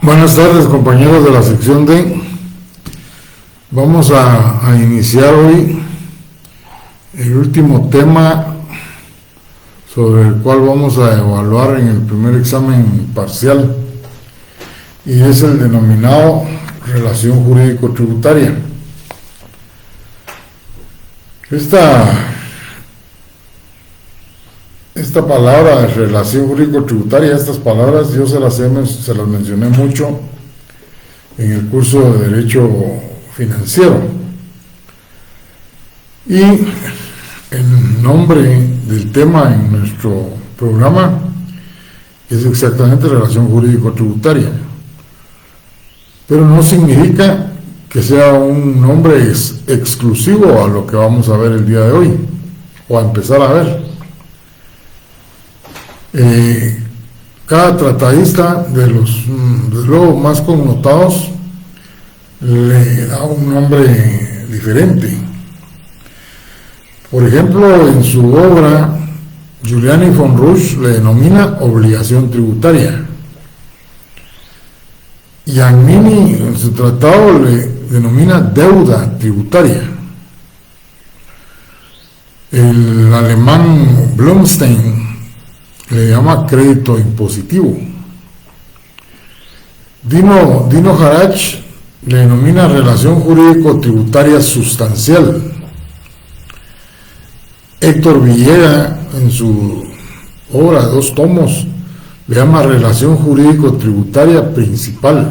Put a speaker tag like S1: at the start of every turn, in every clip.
S1: Buenas tardes, compañeros de la sección D. Vamos a iniciar hoy el último tema sobre el cual vamos a evaluar en el primer examen parcial, y es el denominado relación jurídico-tributaria. Esta palabra, relación jurídico-tributaria, estas palabras yo se las mencioné mucho en el curso de Derecho Financiero. Y el nombre del tema en nuestro programa es exactamente relación jurídico-tributaria. Pero no significa que sea un nombre exclusivo a lo que vamos a ver el día de hoy, o a empezar a ver. Cada tratadista de los luego más connotados le da un nombre diferente. Por ejemplo, en su obra, Giuliani von Rusch le denomina obligación tributaria. Giannini en su tratado le denomina deuda tributaria. El alemán Blumstein le llama crédito impositivo. Dino Harach le denomina relación jurídico-tributaria sustancial. Héctor Villega, en su obra de 2 tomos, le llama relación jurídico-tributaria principal.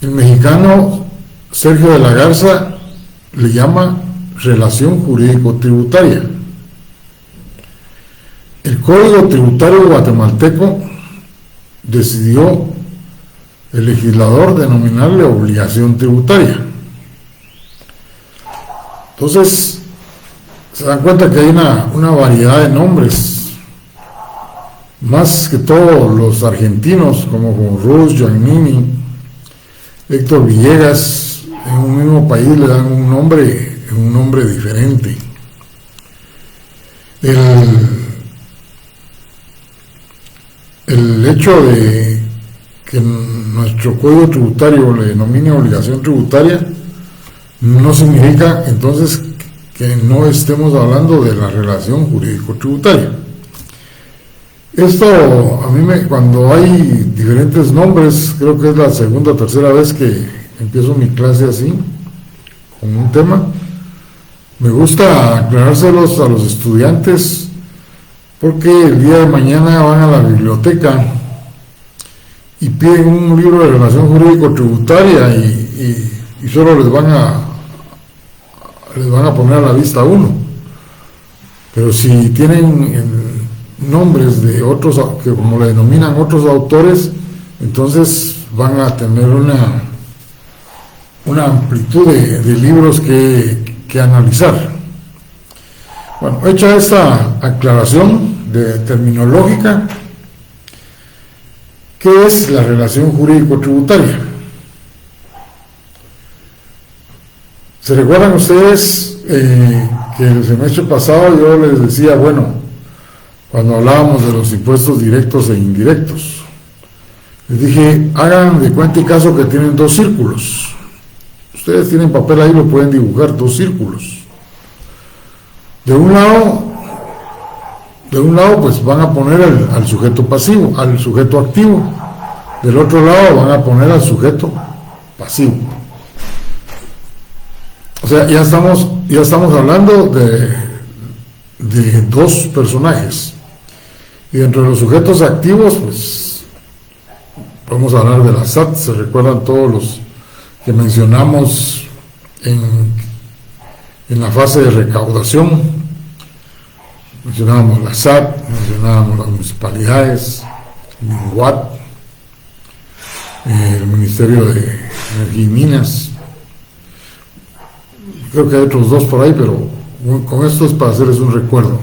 S1: El mexicano Sergio de la Garza le llama relación jurídico-tributaria. El Código Tributario Guatemalteco decidió el legislador denominarle obligación tributaria. Entonces, se dan cuenta que hay una variedad de nombres, más que todos los argentinos, como von Rusch, Giannini, Héctor Villegas, en un mismo país le dan un nombre diferente. El hecho de que nuestro código tributario le denomine obligación tributaria no significa entonces que no estemos hablando de la relación jurídico-tributaria. Esto a mí cuando hay diferentes nombres, creo que es la segunda o tercera vez que empiezo mi clase así, con un tema, me gusta aclarárselos a los estudiantes, porque el día de mañana van a la biblioteca y piden un libro de relación jurídico-tributaria y solo les van a poner a la vista uno. Pero si tienen nombres de otros, que como le denominan otros autores, entonces van a tener una amplitud de libros que analizar. Bueno, hecha esta aclaración terminológica, ¿qué es la relación jurídico-tributaria? ¿Se recuerdan ustedes que el semestre pasado yo les decía, bueno, cuando hablábamos de los impuestos directos e indirectos, les dije, hagan de cuenta y caso que tienen 2 círculos. Ustedes tienen papel ahí, lo pueden dibujar, 2 círculos. De un lado pues van a poner al sujeto pasivo, al sujeto activo. Del otro lado van a poner al sujeto pasivo. O sea, ya estamos hablando de 2 personajes. Y dentro de los sujetos activos, pues vamos a hablar de la SAT. Se recuerdan todos los que mencionamos en la fase de recaudación. Mencionábamos la SAT, mencionábamos las municipalidades, el MINWAT, el Ministerio de Energía y Minas. Creo que hay otros 2 por ahí, pero con esto es para hacerles un recuerdo.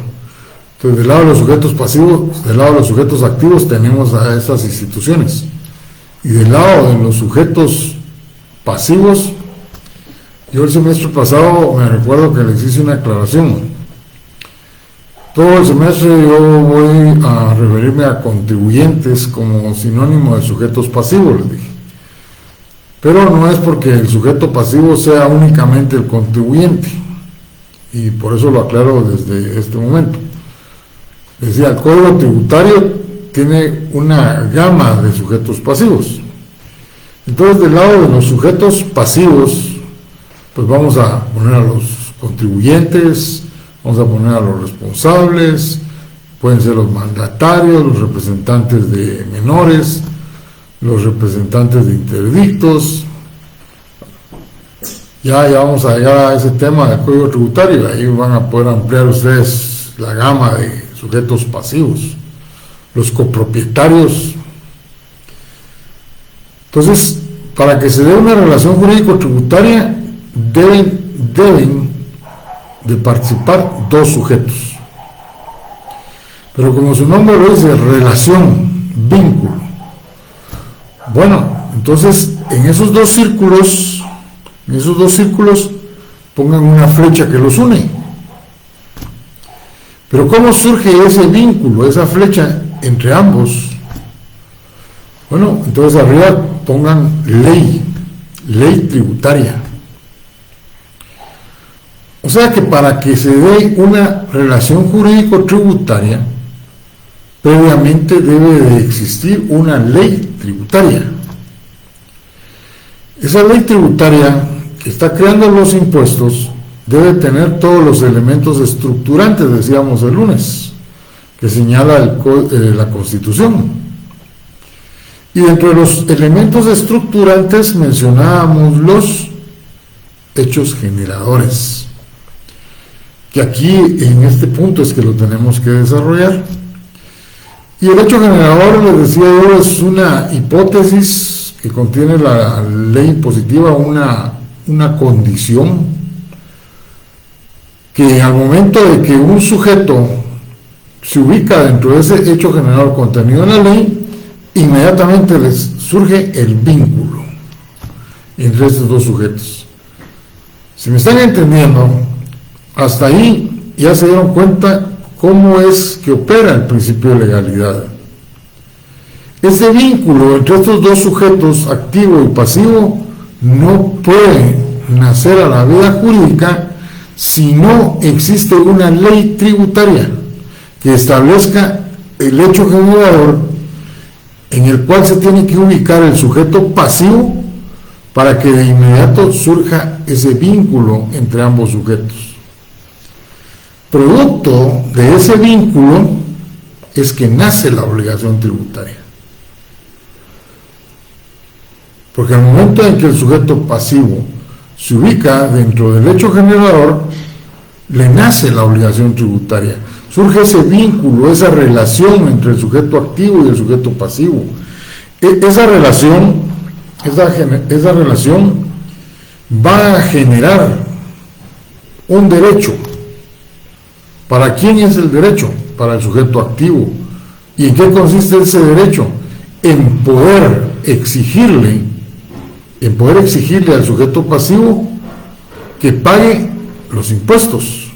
S1: Entonces, del lado de los sujetos pasivos, del lado de los sujetos activos tenemos a estas instituciones, y del lado de los sujetos pasivos, yo el semestre pasado me recuerdo que les hice una aclaración. Todo el semestre yo voy a referirme a contribuyentes como sinónimo de sujetos pasivos, les dije. Pero no es porque el sujeto pasivo sea únicamente el contribuyente, y por eso lo aclaro desde este momento. Decía, el Código Tributario tiene una gama de sujetos pasivos. Entonces, del lado de los sujetos pasivos, pues vamos a poner a los contribuyentes, vamos a poner a los responsables, pueden ser los mandatarios, los representantes de menores, los representantes de interdictos. Ya vamos a llegar a ese tema del Código Tributario, ahí van a poder ampliar ustedes la gama de sujetos pasivos, los copropietarios. Entonces, para que se dé una relación jurídico-tributaria, deben de participar dos sujetos. Pero como su nombre lo dice, relación, vínculo. Bueno, entonces, en esos dos círculos, pongan una flecha que los une. Pero ¿cómo surge ese vínculo, esa flecha entre ambos? Bueno, entonces arriba pongan ley tributaria. O sea que para que se dé una relación jurídico-tributaria, previamente debe de existir una ley tributaria. Esa ley tributaria que está creando los impuestos debe tener todos los elementos estructurantes, decíamos el lunes, que señala la Constitución. Y dentro de los elementos estructurantes mencionábamos los hechos generadores, que aquí en este punto es que lo tenemos que desarrollar. Y el hecho generador, les decía yo, es una hipótesis que contiene la ley impositiva, una condición que al momento de que un sujeto se ubica dentro de ese hecho generador contenido en la ley, inmediatamente les surge el vínculo entre estos dos sujetos. Si me están entendiendo, hasta ahí ya se dieron cuenta cómo es que opera el principio de legalidad. Este vínculo entre estos dos sujetos, activo y pasivo, no puede nacer a la vida jurídica si no existe una ley tributaria que establezca el hecho generador en el cual se tiene que ubicar el sujeto pasivo para que de inmediato surja ese vínculo entre ambos sujetos. Producto de ese vínculo es que nace la obligación tributaria. Porque al momento en que el sujeto pasivo se ubica dentro del hecho generador, le nace la obligación tributaria. Surge ese vínculo, esa relación entre el sujeto activo y el sujeto pasivo. Esa relación va a generar un derecho. ¿Para quién es el derecho? Para el sujeto activo. ¿Y en qué consiste ese derecho? En poder exigirle al sujeto pasivo que pague los impuestos,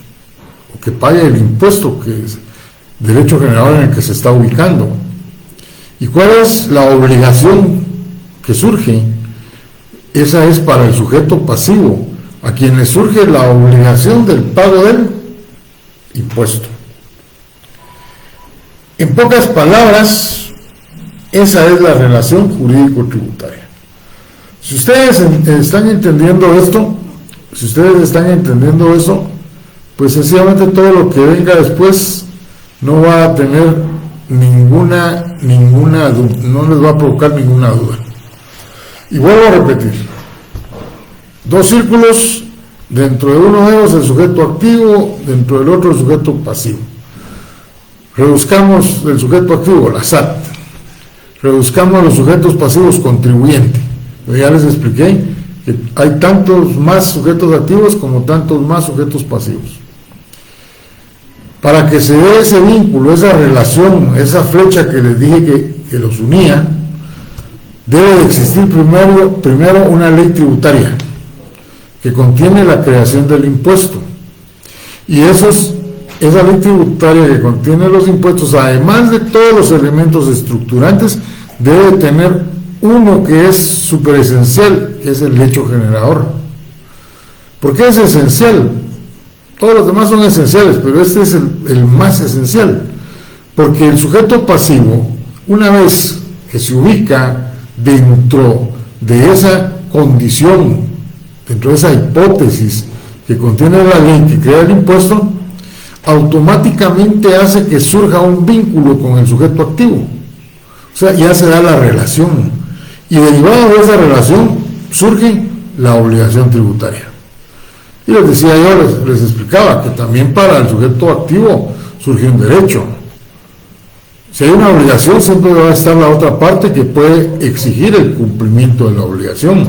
S1: o que pague el impuesto que es derecho generador en el que se está ubicando. ¿Y cuál es la obligación que surge? Esa es para el sujeto pasivo, a quien le surge la obligación del pago del impuesto. En pocas palabras, esa es la relación jurídico-tributaria. Si ustedes están entendiendo esto, pues sencillamente todo lo que venga después no va a tener ninguna duda, no les va a provocar ninguna duda. Y vuelvo a repetir, dos círculos, dentro de uno de ellos el sujeto activo, dentro del otro el sujeto pasivo. Reduzcamos el sujeto activo, la SAT. Reduzcamos los sujetos pasivos, contribuyente. Ya les expliqué que hay tantos más sujetos activos como tantos más sujetos pasivos. Para que se dé ese vínculo, esa relación, esa flecha que les dije que los unía, debe de existir primero una ley tributaria que contiene la creación del impuesto. Y esos esa ley tributaria que contiene los impuestos, además de todos los elementos estructurantes, debe tener uno que es súper esencial, que es el hecho generador. ¿Por qué es esencial? Todos los demás son esenciales, pero este es el más esencial, porque el sujeto pasivo, una vez que se ubica dentro de esa condición, dentro de esa hipótesis que contiene la ley que crea el impuesto, automáticamente hace que surja un vínculo con el sujeto activo. O sea, ya se da la relación, y derivado de esa relación surge la obligación tributaria. Y les decía yo, les explicaba que también para el sujeto activo surge un derecho. Si hay una obligación, siempre va a estar la otra parte que puede exigir el cumplimiento de la obligación.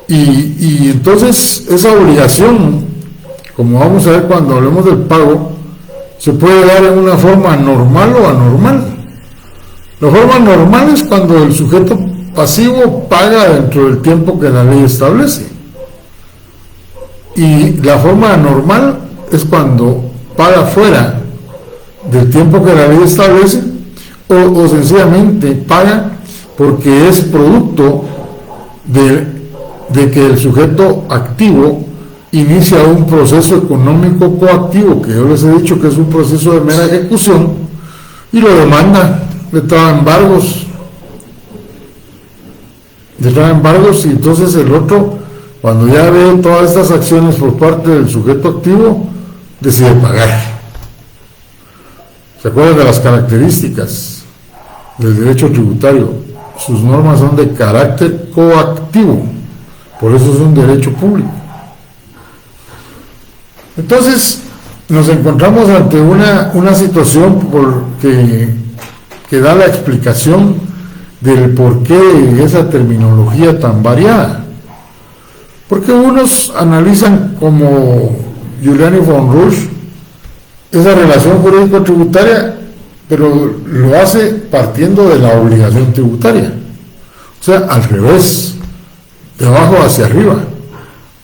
S1: Y entonces esa obligación, como vamos a ver cuando hablemos del pago, se puede dar en una forma normal o anormal. La forma normal es cuando el sujeto pasivo paga dentro del tiempo que la ley establece. Y la forma anormal es cuando paga fuera del tiempo que la ley establece, o sencillamente paga porque es producto de que el sujeto activo inicia un proceso económico coactivo, que yo les he dicho que es un proceso de mera ejecución, y lo demanda, le trae embargos, y entonces el otro, cuando ya ve todas estas acciones por parte del sujeto activo, decide pagar. ¿Se acuerdan de las características del derecho tributario? Sus normas son de carácter coactivo, por eso es un derecho público. Entonces, nos encontramos ante una situación que da la explicación del por qué esa terminología tan variada. Porque unos analizan, como Giuliani von Rusch, esa relación jurídico-tributaria, pero lo hace partiendo de la obligación tributaria. O sea, al revés, de abajo hacia arriba,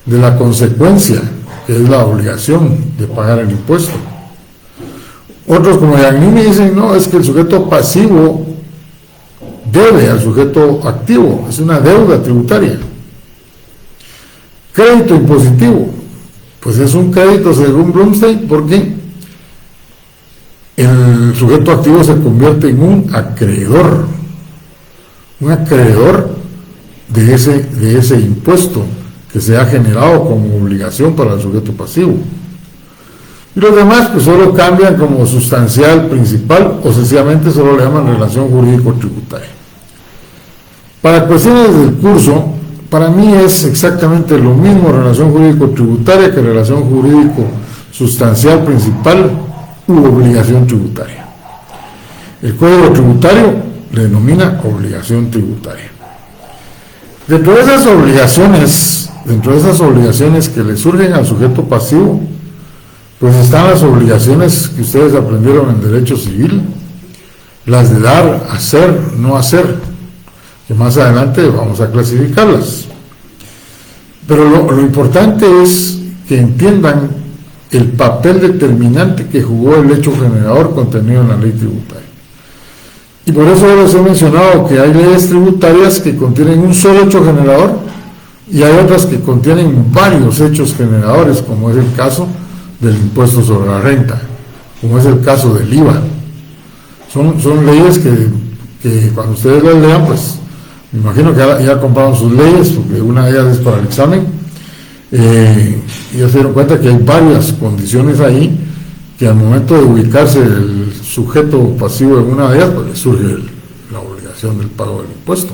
S1: de la consecuencia, que es la obligación de pagar el impuesto. Otros, como Giannini, dicen, no, es que el sujeto pasivo debe al sujeto activo, es una deuda tributaria. Crédito impositivo, pues es un crédito según Blumstein, porque el sujeto activo se convierte en un acreedor de ese impuesto que se ha generado como obligación para el sujeto pasivo. Y los demás pues solo cambian como sustancial, principal, o sencillamente solo le llaman relación jurídico-tributaria. Para cuestiones del curso, para mí es exactamente lo mismo relación jurídico-tributaria que relación jurídico-sustancial, principal u obligación tributaria. El Código Tributario le denomina obligación tributaria. Dentro de esas obligaciones que le surgen al sujeto pasivo, pues están las obligaciones que ustedes aprendieron en derecho civil, las de dar, hacer, no hacer, que más adelante vamos a clasificarlas. Pero lo importante es que entiendan el papel determinante que jugó el hecho generador contenido en la ley tributaria. Y por eso les he mencionado que hay leyes tributarias que contienen un solo hecho generador y hay otras que contienen varios hechos generadores, como es el caso del impuesto sobre la renta, como es el caso del IVA. Son leyes que cuando ustedes las lean, pues me imagino que ya compraron sus leyes, porque una de ellas es para el examen, y ya se dieron cuenta que hay varias condiciones ahí que al momento de ubicarse el sujeto pasivo en una de ellas, pues le surge la obligación del pago del impuesto.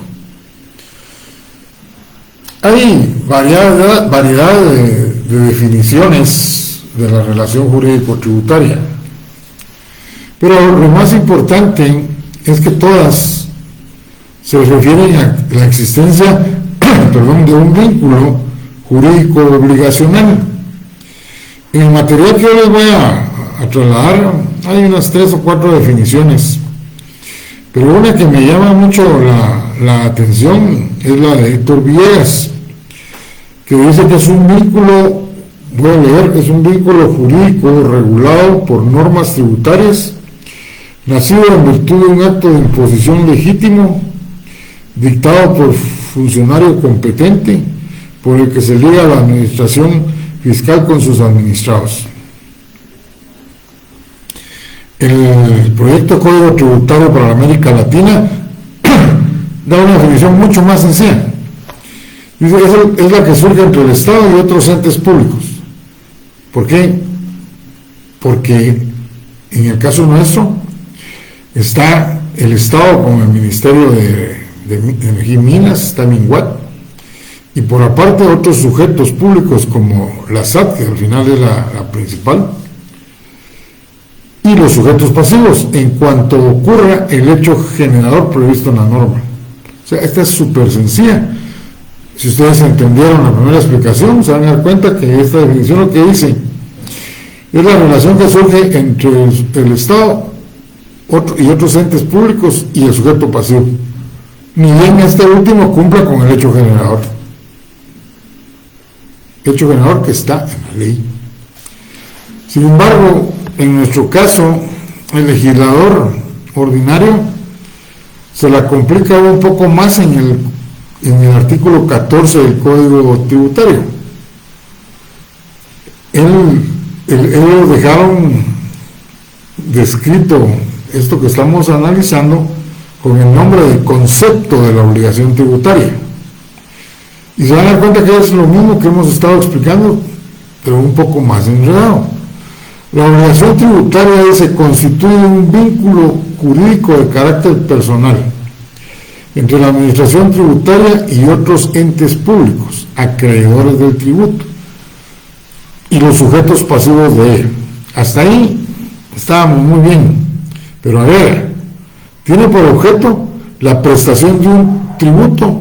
S1: Hay variedad de definiciones de la relación jurídico-tributaria, pero lo más importante es que todas se refieren a la existencia de un vínculo jurídico obligacional. En el material que yo les voy a trasladar hay unas 3 o 4 definiciones, pero una que me llama mucho la atención es la de Héctor Villegas, que dice que es un vínculo voy a leer, es un vínculo jurídico regulado por normas tributarias, nacido en virtud de un acto de imposición legítimo, dictado por funcionario competente, por el que se liga a la administración fiscal con sus administrados. El proyecto de Código Tributario para la América Latina da una definición mucho más sencilla. Dice, es la que surge entre el Estado y otros entes públicos. ¿Por qué? Porque en el caso nuestro está el Estado con el Ministerio de Energía y Minas, está Minguat, y por aparte otros sujetos públicos como la SAT, que al final es la principal, y los sujetos pasivos, en cuanto ocurra el hecho generador previsto en la norma. O sea, esta es súper sencilla. Si ustedes entendieron la primera explicación, se van a dar cuenta que esta definición lo que dice es la relación que surge entre el Estado y otros entes públicos y el sujeto pasivo. Ni bien este último cumpla con el hecho generador. Hecho generador que está en la ley. Sin embargo, en nuestro caso, el legislador ordinario se la complica un poco más en el artículo 14 del Código Tributario. Ellos dejaron descrito esto que estamos analizando con el nombre de concepto de la obligación tributaria. Y se van a dar cuenta que es lo mismo que hemos estado explicando, pero un poco más enredado. La obligación tributaria se constituye un vínculo jurídico de carácter personal entre la administración tributaria y otros entes públicos, acreedores del tributo, y los sujetos pasivos de él. Hasta ahí estábamos muy bien, pero a ver, tiene por objeto la prestación de un tributo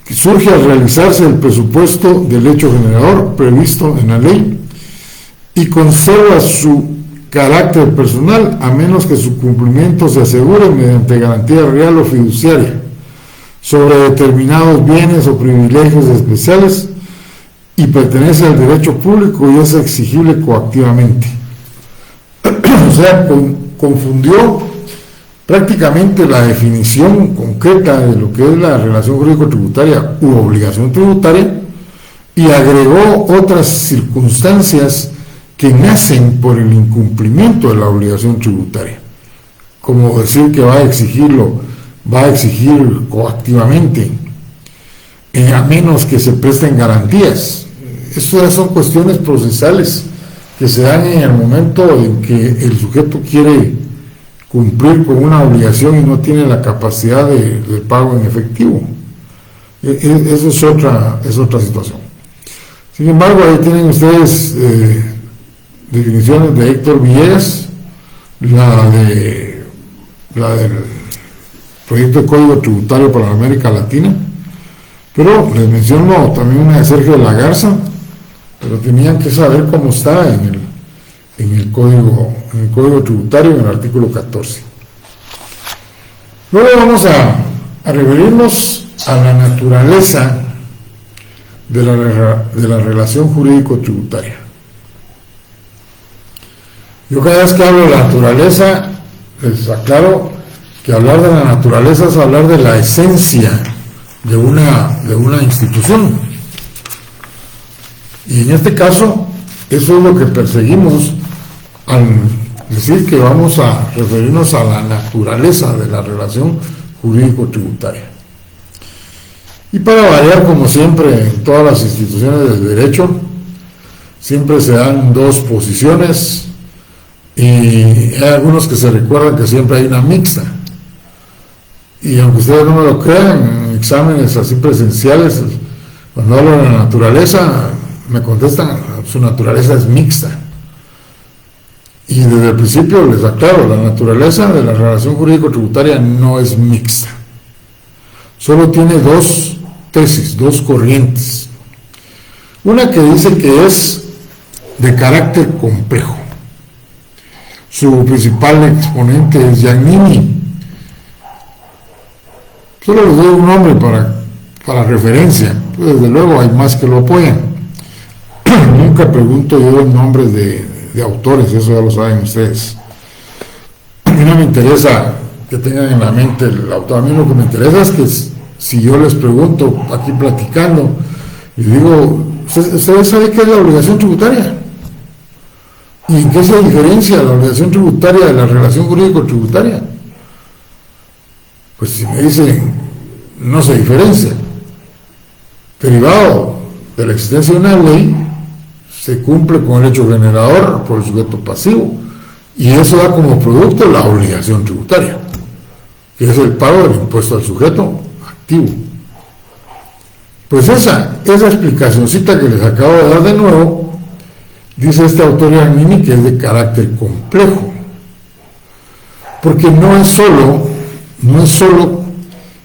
S1: que surge al realizarse el presupuesto del hecho generador previsto en la ley y conserva su carácter personal a menos que su cumplimiento se asegure mediante garantía real o fiduciaria sobre determinados bienes o privilegios especiales y pertenece al derecho público y es exigible coactivamente. O sea, confundió prácticamente la definición concreta de lo que es la relación jurídico-tributaria u obligación tributaria y agregó otras circunstancias que nacen por el incumplimiento de la obligación tributaria, como decir que va a exigir coactivamente, a menos que se presten garantías. Estas son cuestiones procesales que se dan en el momento en que el sujeto quiere cumplir con una obligación y no tiene la capacidad de pago en efectivo. Eso es otra situación. Sin embargo, ahí tienen ustedes definiciones de Héctor Villegas, la del proyecto de Código Tributario para la América Latina, pero les menciono también una de Sergio de la Garza, pero tenían que saber cómo está en el Código Tributario, en el artículo 14. Luego vamos a referirnos a la naturaleza de la relación jurídico-tributaria. Yo cada vez que hablo de la naturaleza, les aclaro que hablar de la naturaleza es hablar de la esencia de una institución. Y en este caso, eso es lo que perseguimos al decir que vamos a referirnos a la naturaleza de la relación jurídico-tributaria. Y para variar, como siempre, en todas las instituciones del derecho, siempre se dan dos posiciones, y hay algunos que se recuerdan que siempre hay una mixta. Y aunque ustedes no me lo crean, en exámenes así presenciales, cuando hablo de la naturaleza, me contestan, su naturaleza es mixta. Y desde el principio les aclaro, la naturaleza de la relación jurídico-tributaria no es mixta. Solo tiene dos tesis, dos corrientes. Una que dice que es de carácter complejo. Su principal exponente es Giannini. Solo les doy un nombre para referencia. Desde luego hay más que lo apoyan. nunca pregunto yo nombres de autores, eso ya lo saben ustedes. A mí no me interesa que tengan en la mente el autor, a mí lo que me interesa es que si yo les pregunto aquí platicando y digo, ¿ustedes saben qué es la obligación tributaria? ¿Y en qué se diferencia la obligación tributaria de la relación jurídico-tributaria? Pues si me dicen, no se diferencia. Derivado de la existencia de una ley, se cumple con el hecho generador por el sujeto pasivo, y eso da como producto la obligación tributaria, que es el pago del impuesto al sujeto activo. Pues esa explicacioncita que les acabo de dar de nuevo, dice este autor Giannini que es de carácter complejo, porque no es solo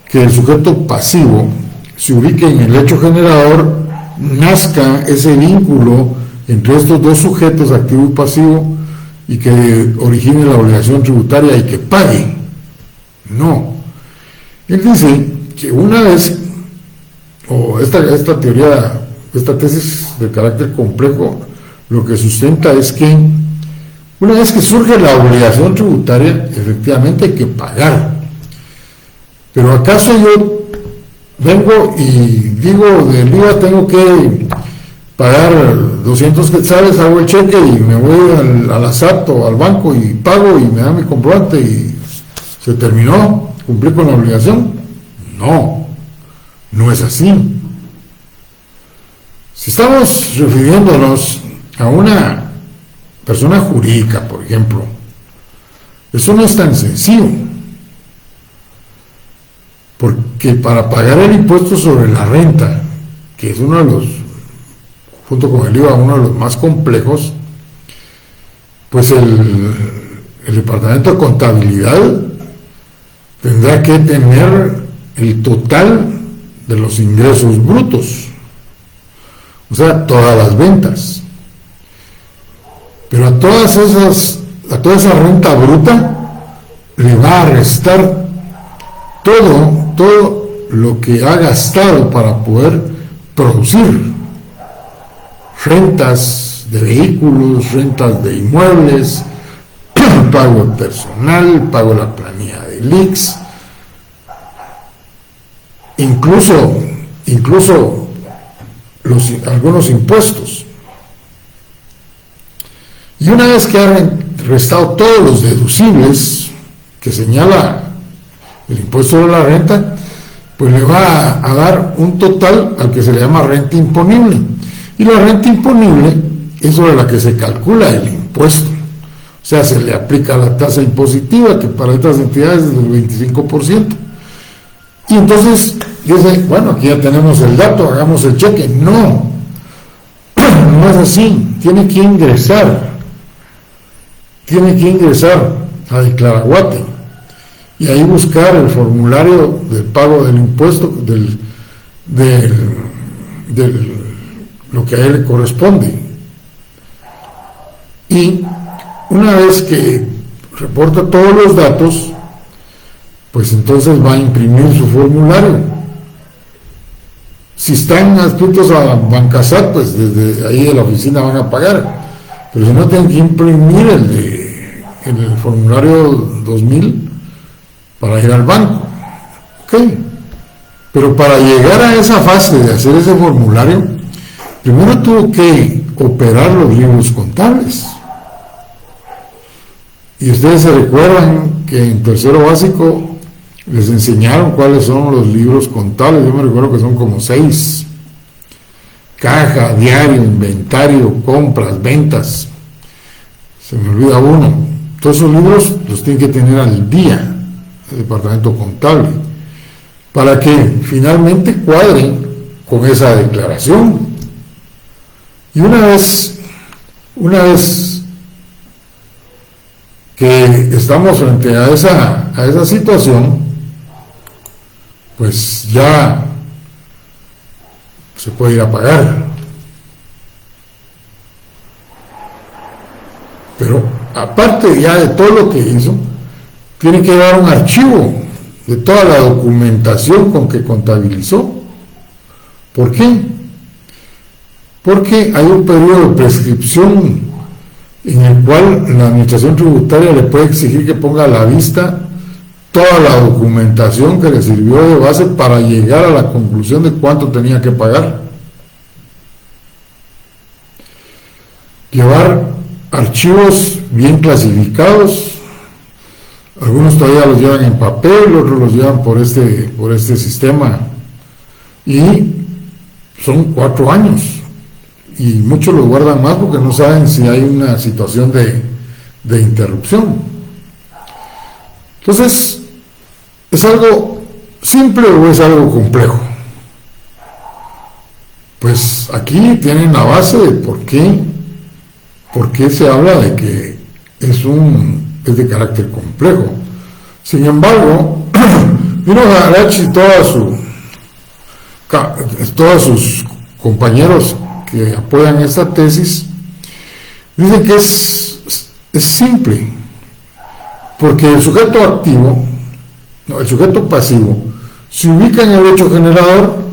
S1: que el sujeto pasivo se ubique en el hecho generador, nazca ese vínculo entre estos dos sujetos, activo y pasivo, y que origine la obligación tributaria y que pague. No. Él dice que una vez, o esta teoría, esta tesis de carácter complejo, lo que sustenta es que una vez que surge la obligación tributaria, efectivamente hay que pagar. Pero ¿acaso yo vengo y digo del IVA tengo que pagar 200 quetzales, hago el cheque y me voy a la SAT o al banco y pago y me da mi comprobante y se terminó, cumplí con la obligación? No es así. Si estamos refiriéndonos a una persona jurídica, por ejemplo, eso no es tan sencillo, porque para pagar el impuesto sobre la renta, que es uno de los, junto con el IVA, uno de los más complejos, pues el departamento de contabilidad tendrá que tener el total de los ingresos brutos, o sea, todas las ventas. Pero a toda esa renta bruta le va a restar todo lo que ha gastado para poder producir rentas de vehículos, rentas de inmuebles, pago de personal, pago de la planilla del IX, incluso algunos impuestos. Y una vez que ha restado todos los deducibles que señala el impuesto de la renta, pues le va a dar un total al que se le llama renta imponible. Y la renta imponible es sobre la que se calcula el impuesto. O sea, se le aplica la tasa impositiva, que para estas entidades es del 25%. Y entonces dice, bueno, aquí ya tenemos el dato, hagamos el cheque. No es así. Tiene que ingresar a Declaraguate y ahí buscar el formulario del pago del impuesto, de lo que a él le corresponde. Y una vez que reporta todos los datos, pues entonces va a imprimir su formulario. Si están adscritos a Bancasat, pues desde ahí de la oficina van a pagar. Pero si no, tienen que imprimir el formulario 2000 para ir al banco. Ok. Pero para llegar a esa fase de hacer ese formulario, primero tuvo que operar los libros contables. Y ustedes se recuerdan que en tercero básico les enseñaron cuáles son los libros contables. Yo me recuerdo que son como 6: caja, diario, inventario, compras, ventas. Se me olvida uno. Todos esos libros los tiene que tener al día el departamento contable para que finalmente cuadren con esa declaración. Y una vez que estamos frente a esa situación, pues ya se puede ir a pagar. Pero aparte ya de todo lo que hizo, tiene que dar un archivo de toda la documentación con que contabilizó. ¿Por qué? porque hay un periodo de prescripción en el cual la administración tributaria le puede exigir que ponga a la vista toda la documentación que le sirvió de base para llegar a la conclusión de cuánto tenía que pagar. Llevar archivos bien clasificados, algunos todavía los llevan en papel, otros los llevan por este sistema, y son 4 años, y muchos los guardan más porque no saben si hay una situación de interrupción. Entonces, ¿es algo simple o es algo complejo? Pues aquí tienen la base de por qué se habla de que es de carácter complejo. Sin embargo, Nino Garach y todos sus compañeros que apoyan esta tesis dicen que es simple, porque el sujeto pasivo se ubica en el hecho generador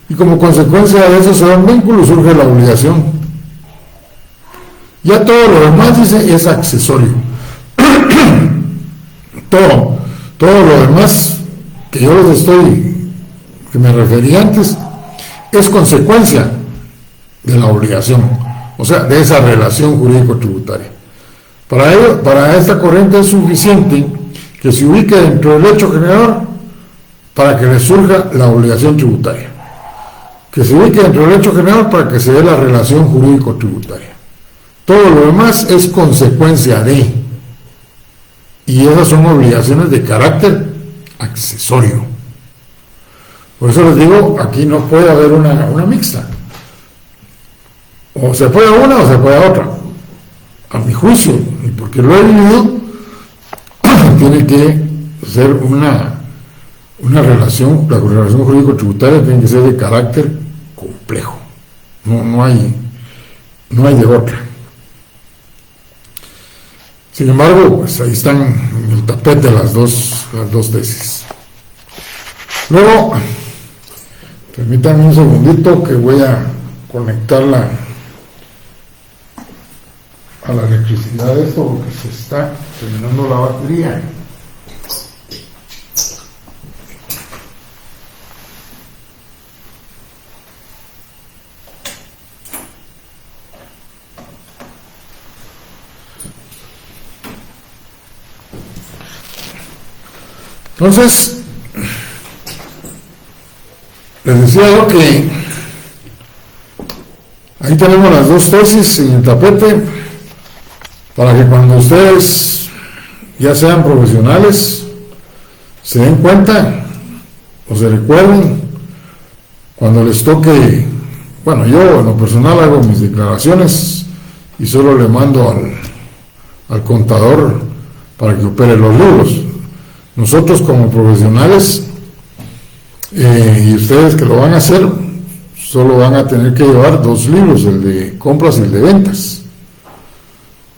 S1: y como consecuencia de eso se da un vínculo y surge la obligación. Ya todo lo demás, dice, es accesorio. todo lo demás que que me referí antes, es consecuencia de la obligación, o sea, de esa relación jurídico-tributaria. Para esta corriente es suficiente que se ubique dentro del hecho generador para que le surja la obligación tributaria, que se ubique dentro del hecho generador para que se dé la relación jurídico-tributaria. Todo lo demás es consecuencia de, y esas son obligaciones de carácter accesorio. Por eso les digo, aquí no puede haber una mixta. O se puede una o se puede otra. A mi juicio, y porque lo he vivido, tiene que ser una relación, la relación jurídico-tributaria tiene que ser de carácter complejo. No hay de otra. Sin embargo, pues ahí están en el tapete las dos tesis. Luego, permítanme un segundito que voy a conectarla a la electricidad de esto porque se está terminando la batería. Entonces, les decía yo que ahí tenemos las dos tesis en el tapete para que cuando ustedes ya sean profesionales se den cuenta o se recuerden cuando les toque. Bueno, yo en lo personal hago mis declaraciones y solo le mando al contador para que opere los libros. Nosotros como profesionales y ustedes que lo van a hacer solo van a tener que llevar 2 libros, el de compras y el de ventas.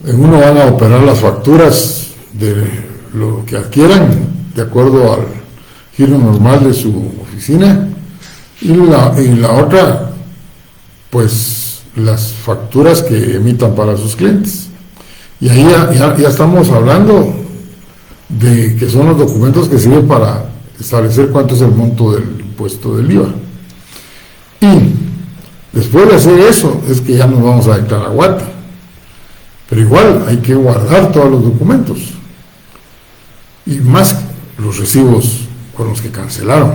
S1: En uno van a operar las facturas de lo que adquieran de acuerdo al giro normal de su oficina y la otra pues las facturas que emitan para sus clientes. Y ahí ya estamos hablando de que son los documentos que sirven para establecer cuánto es el monto del impuesto del IVA. Y después de hacer eso es que ya nos vamos a declarar guate. Pero igual hay que guardar todos los documentos y más los recibos con los que cancelaron.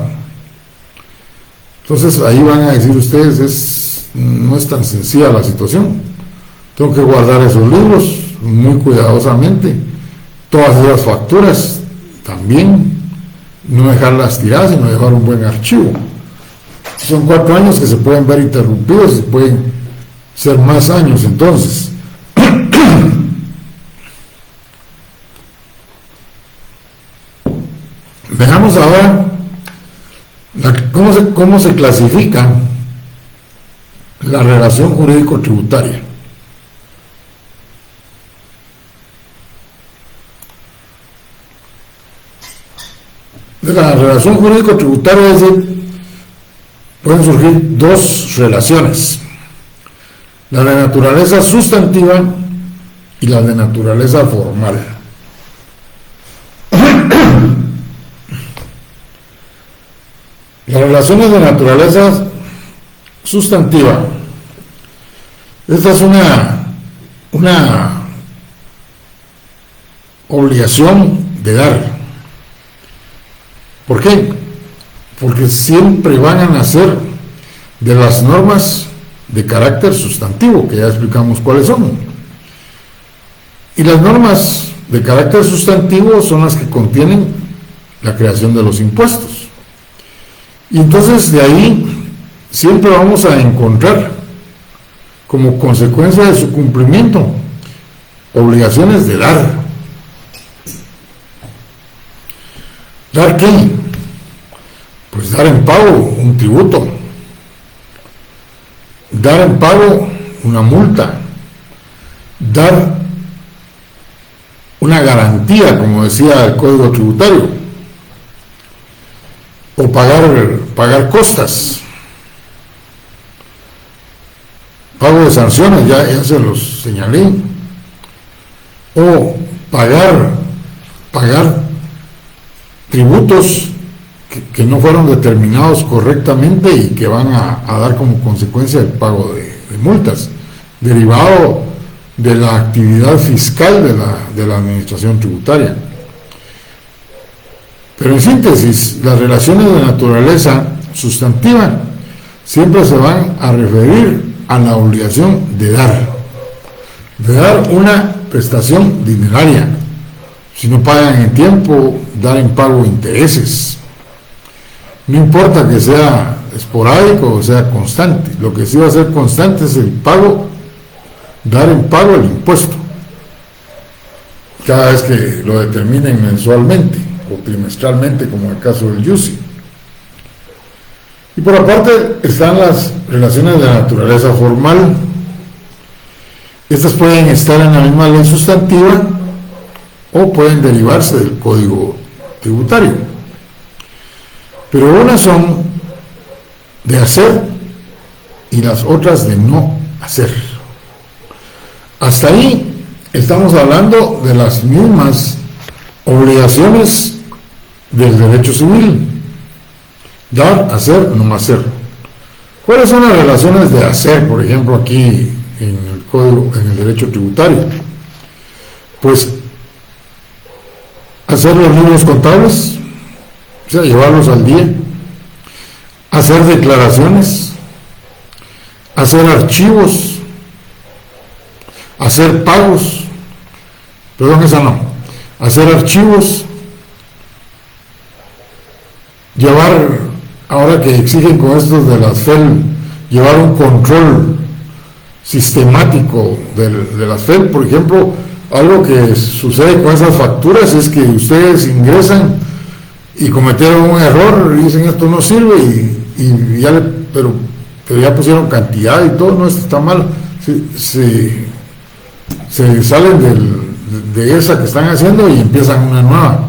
S1: Entonces ahí van a decir ustedes, no es tan sencilla la situación. Tengo que guardar esos libros muy cuidadosamente, todas esas facturas también, no dejarlas tiradas, sino dejar un buen archivo. Son 4 años que se pueden ver interrumpidos y pueden ser más años entonces. Veamos ahora cómo se clasifica la relación jurídico-tributaria. De la relación jurídico-tributaria pueden surgir 2 relaciones. la de naturaleza sustantiva y la de naturaleza formal. Las relaciones de naturaleza sustantiva, esta es una obligación de dar. ¿Por qué? Porque siempre van a nacer de las normas de carácter sustantivo, que ya explicamos cuáles son. Y las normas de carácter sustantivo son las que contienen la creación de los impuestos. Y entonces de ahí siempre vamos a encontrar, como consecuencia de su cumplimiento, obligaciones de dar. ¿Dar qué? Pues dar en pago un tributo, dar en pago una multa, dar una garantía, como decía el Código Tributario, o pagar costas, pago de sanciones, ya se los señalé, o pagar tributos que no fueron determinados correctamente y que van a dar como consecuencia el pago de multas, derivado de la actividad fiscal de la administración tributaria. Pero en síntesis, las relaciones de naturaleza sustantiva siempre se van a referir a la obligación de dar una prestación dineraria. Si no pagan en tiempo, dar en pago intereses. No importa que sea esporádico o sea constante, lo que sí va a ser constante es el pago, dar en pago el impuesto, cada vez que lo determinen mensualmente o trimestralmente, como en el caso del IUCI. Y por aparte están las relaciones de naturaleza formal. Estas pueden estar en la misma ley sustantiva o pueden derivarse del Código Tributario. Pero unas son de hacer y las otras de no hacer. Hasta ahí estamos hablando de las mismas obligaciones del derecho civil: dar, hacer, no hacer. ¿Cuáles son las relaciones de hacer, por ejemplo, aquí en el código, en el derecho tributario? Pues hacer los libros contables, o sea, llevarlos al día, hacer declaraciones, hacer archivos, hacer pagos, hacer archivos, llevar, ahora que exigen con estos de las FEL, llevar un control sistemático de las FEL. Por ejemplo, algo que sucede con esas facturas es que ustedes ingresan y cometieron un error y dicen esto no sirve y ya pero ya pusieron cantidad y todo, no, esto está mal, se salen de esa que están haciendo y empiezan una nueva.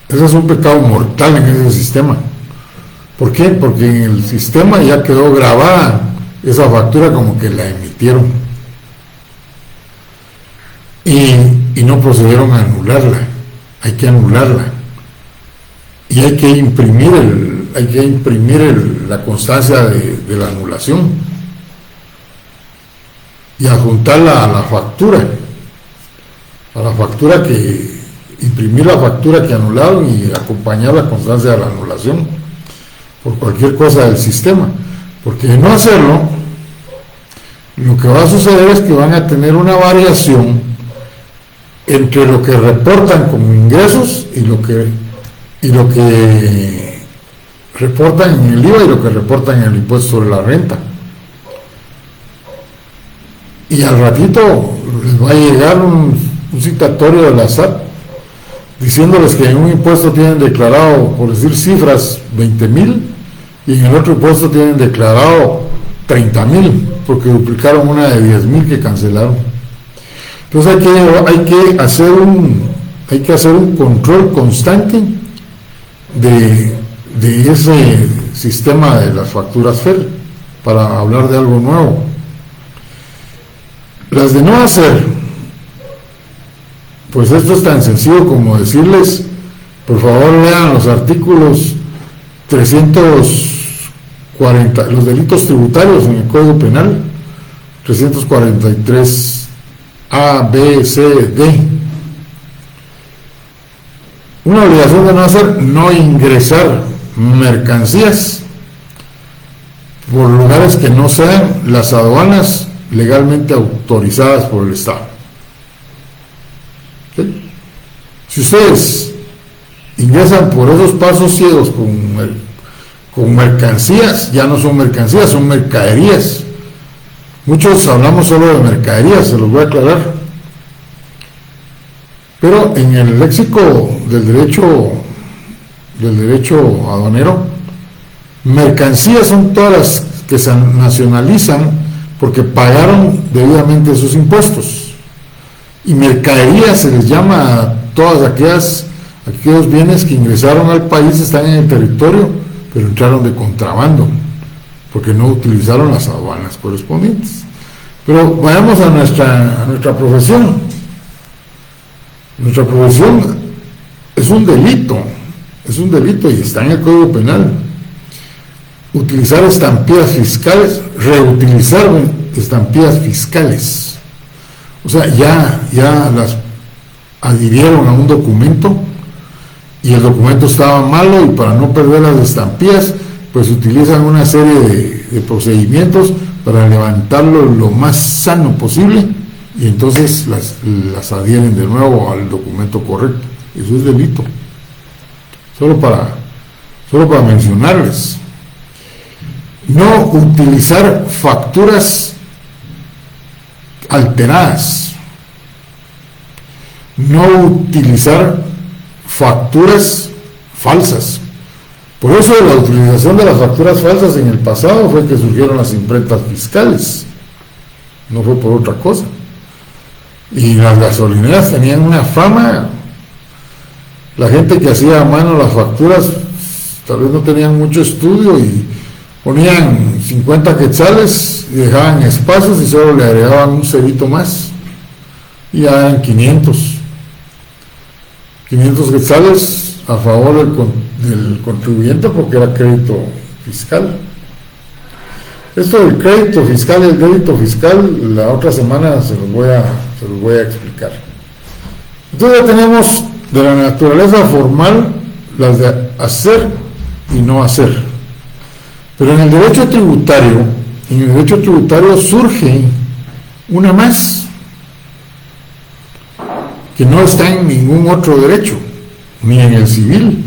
S1: Ese es un pecado mortal en ese sistema. ¿Por qué? Porque en el sistema ya quedó grabada esa factura como que la emitieron y no procedieron a anularla. Hay que anularla y hay que imprimir la constancia de la anulación y adjuntarla a la factura que imprimir la factura que anularon y acompañar la constancia de la anulación por cualquier cosa del sistema, porque de no hacerlo, lo que va a suceder es que van a tener una variación entre lo que reportan como ingresos y lo que reportan en el IVA y lo que reportan en el impuesto sobre la renta. Y al ratito les va a llegar un citatorio de la SAT diciéndoles que en un impuesto tienen declarado, por decir cifras, 20,000 y en el otro impuesto tienen declarado 30,000 porque duplicaron una de 10,000 que cancelaron. Entonces hay que hacer un control constante de ese sistema de las facturas FEL, para hablar de algo nuevo. Las de no hacer, pues esto es tan sencillo como decirles, por favor lean los artículos 340, los delitos tributarios en el Código Penal, 343 A, B, C, D. Una obligación de no hacer, no ingresar mercancías por lugares que no sean las aduanas legalmente autorizadas por el Estado. ¿Sí? Si ustedes ingresan por esos pasos ciegos con mercancías, ya no son mercancías, son mercaderías. Muchos hablamos solo de mercaderías, se los voy a aclarar. Pero en el léxico del derecho aduanero, mercancías son todas las que se nacionalizan porque pagaron debidamente sus impuestos. Y mercaderías se les llama a todas aquellos bienes que ingresaron al país, están en el territorio, pero entraron de contrabando, porque no utilizaron las aduanas correspondientes. Pero vayamos a nuestra profesión. Nuestra profesión es un delito y está en el Código Penal. Utilizar estampillas fiscales, reutilizar estampillas fiscales. O sea, ya las adhirieron a un documento y el documento estaba malo, y para no perder las estampillas, pues utilizan una serie de procedimientos para levantarlo lo más sano posible, y entonces las adhieren de nuevo al documento correcto. Eso es delito. Solo para mencionarles. No utilizar facturas alteradas. No utilizar facturas falsas. Por eso la utilización de las facturas falsas en el pasado fue que surgieron las imprentas fiscales. No fue por otra cosa. Y las gasolineras tenían una fama. La gente que hacía a mano las facturas tal vez no tenían mucho estudio y ponían 50 quetzales y dejaban espacios y solo le agregaban un cerito más y ya eran 500 quetzales a favor del contribuyente, porque era crédito fiscal. Esto del crédito fiscal y el débito fiscal, la otra semana se los voy a explicar. Entonces ya tenemos de la naturaleza formal las de hacer y no hacer. Pero en el derecho tributario surge una más que no está en ningún otro derecho, ni en el civil,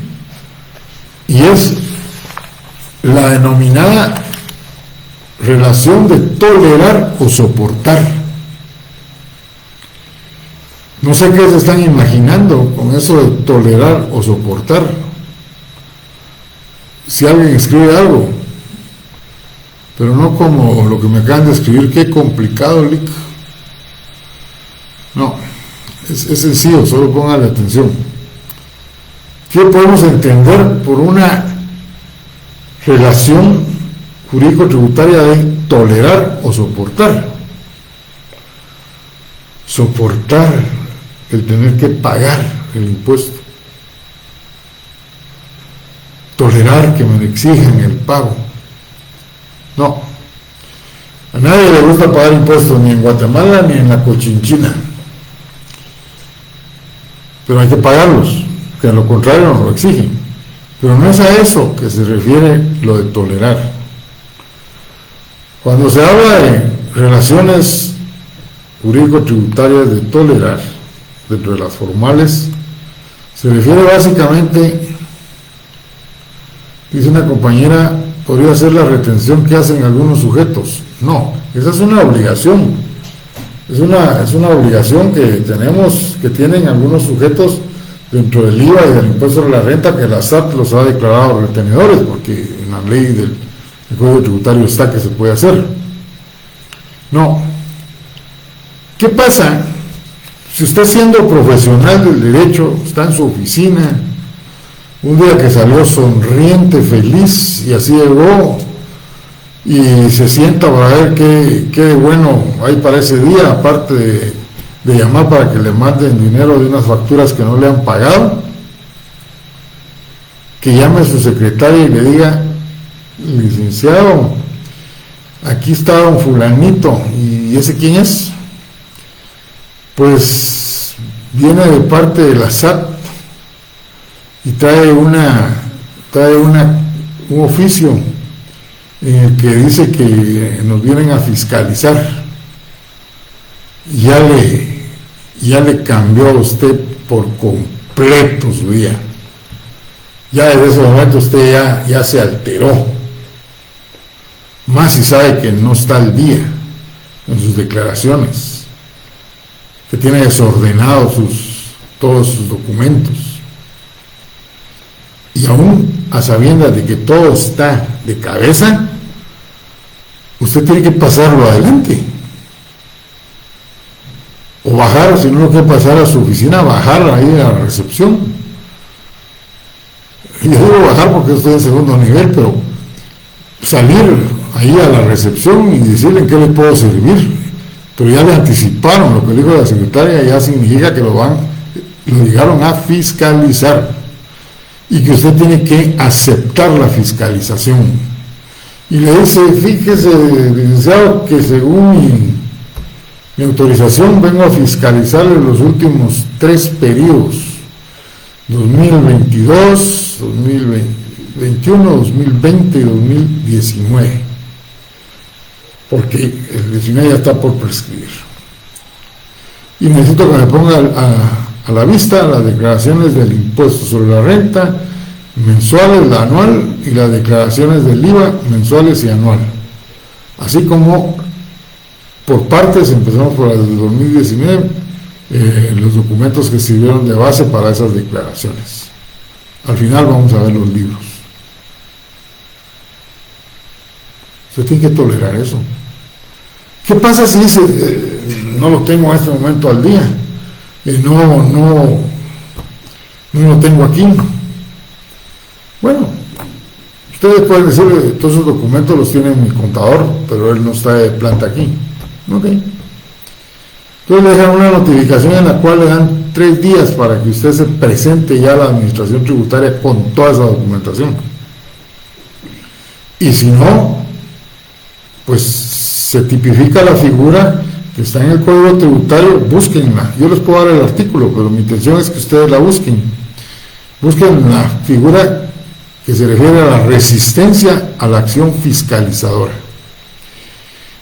S1: y es la denominada relación de tolerar o soportar. No sé qué se están imaginando con eso de tolerar o soportar. Si alguien escribe algo, pero no como lo que me acaban de escribir, qué complicado, Lick. No, es sencillo, solo póngale atención. ¿Qué podemos entender por una relación jurídico-tributaria de tolerar o soportar? Soportar el tener que pagar el impuesto. Tolerar que me exijan el pago. No. A nadie le gusta pagar impuestos, ni en Guatemala ni en la Cochinchina. Pero hay que pagarlos, que a lo contrario nos lo exigen. Pero no es a eso que se refiere lo de tolerar. Cuando se habla de relaciones jurídico-tributarias de tolerar, dentro de las formales, se refiere básicamente, dice una compañera, podría ser la retención que hacen algunos sujetos. No, esa es una obligación. Es una obligación que tienen algunos sujetos dentro del IVA y del impuesto de la renta, que la SAT los ha declarado retenedores, porque en la ley del Código Tributario está que se puede hacer. No. ¿Qué pasa si usted, siendo profesional del derecho, está en su oficina, un día que salió sonriente, feliz, y así llegó y se sienta para ver qué bueno hay para ese día, aparte de llamar para que le manden dinero de unas facturas que no le han pagado, que llame a su secretaria y le diga: licenciado, aquí está don fulanito, ¿y ese quién es? Pues viene de parte de la SAT y trae un oficio en el que dice que nos vienen a fiscalizar. Ya le cambió a usted por completo su día. Ya desde ese momento usted ya se alteró. Más si sabe que no está al día en sus declaraciones, que tiene desordenados todos sus documentos. Y aún a sabiendas de que todo está de cabeza, usted tiene que pasarlo adelante. O bajar, si no lo quiere pasar a su oficina, bajar ahí a la recepción. Y yo digo bajar porque estoy en segundo nivel, pero salir ahí a la recepción y decirle en qué le puedo servir. Pero ya le anticiparon lo que dijo la secretaria, ya significa que lo llegaron a fiscalizar y que usted tiene que aceptar la fiscalización. Y le dice: fíjese, licenciado, que según mi autorización vengo a fiscalizarle los últimos 3 periodos, 2022, 2021, 2020 y 2019, porque el 19 ya está por prescribir. Y necesito que me ponga a la vista las declaraciones del impuesto sobre la renta mensuales, la anual, y las declaraciones del IVA mensuales y anual, así como por partes. Empezamos por las del 2019, los documentos que sirvieron de base para esas declaraciones. Al final vamos a ver los libros. Usted tiene que tolerar eso. ¿Qué pasa si dice: no lo tengo en este momento al día, no lo tengo aquí? Bueno, ustedes pueden decir: todos esos documentos los tiene mi contador, pero él no está de planta aquí. Ok. Entonces le dejan una notificación en la cual le dan 3 días para que usted se presente ya a la administración tributaria con toda esa documentación. Y si no, pues se tipifica la figura que está en el Código Tributario. Búsquenla. Yo les puedo dar el artículo, pero mi intención es que ustedes la busquen. Busquen la figura que se refiere a la resistencia a la acción fiscalizadora.